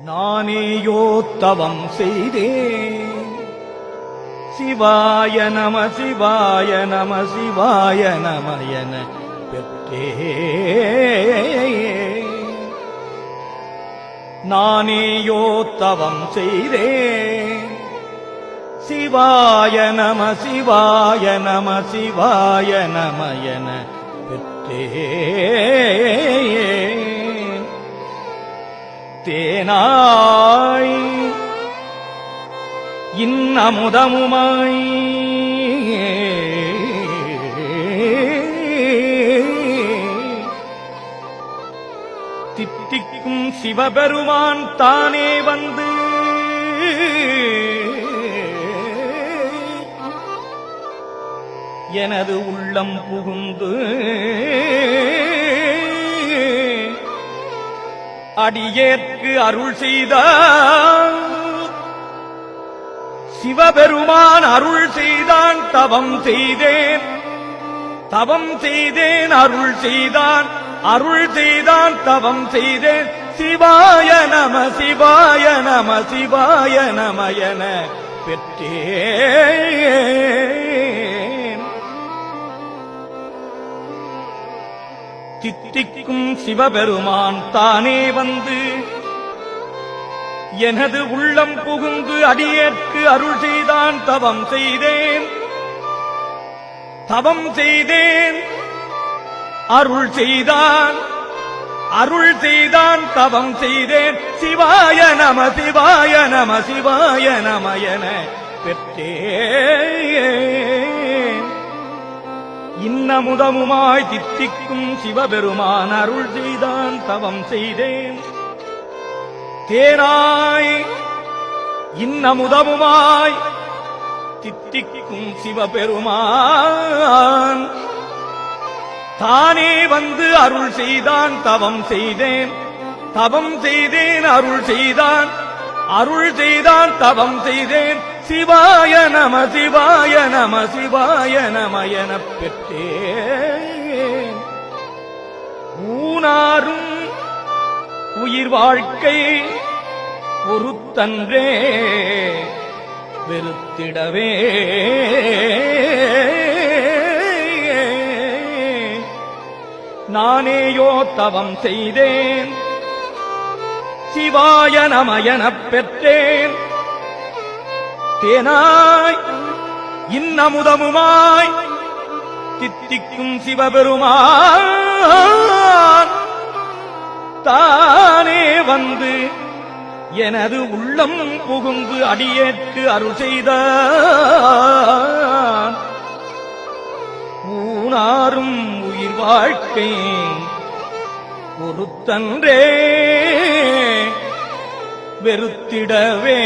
நானேயோ தவம் செய்தேன். சிவாய நம சிவாய நம சிவாய நம என பெற்றேன். நானேயோ தவம் செய்தேன். சிவாய நம சிவாய நம சிவாய நம என பெற்றேன். தேனாய் இன்னமுதமுமாய் தித்திக்கும் சிவபெருமான் தானே வந்து எனது உள்ளம் புகுந்து அடியேற்கு அருள் செய்தான். சிவபெருமான் அருள் செய்தான். தவம் செய்தேன் தவம் செய்தேன் அருள் செய்தான். அருள் செய்தான் தவம் செய்தேன். சிவாய நம சிவாய நம சிவாய நம என பெற்றேன். தித்திக்கும் சிவபெருமான் தானே வந்து எனது உள்ளம் புகுந்து அடியேற்கு அருள் செய்தான். தவம் செய்தேன் தவம் செய்தேன் அருள் செய்தான். அருள் செய்தான் தவம் செய்தேன். சிவாய நம சிவாய நம சிவாய நம என பெற்றேன். இன்னமுதமுமாய் தித்திக்கும் சிவபெருமான் அருள் செய்தான். தவம் செய்தேன். தேனாய் இன்னமுதமுமாய் தித்திக்கும் சிவபெருமான் தானே வந்து அருள் செய்தான். தவம் செய்தேன் தவம் செய்தேன் அருள் செய்தான். அருள் செய்தான் தவம் செய்தேன். சிவாய நம சிவாய நம சிவாய நம என பெற்றேன். ஊனாரும் உயிர் வாழ்க்கை பொறுத்தன்றே வெறுத்திடவே நானேயோ தவம் செய்தேன். சிவாய நம எனப் பெற்றேன். தேனாய் இன்னமுதமுமாய் தித்திக்கும் சிவபெருமான் தானே வந்து எனது உள்ளம் புகுந்து அடியேற்கு அருள் செய்தான். ஊனாரும் உயிர் வாழ்க்கை பொறுத்தன்றே வெறுத்திடவே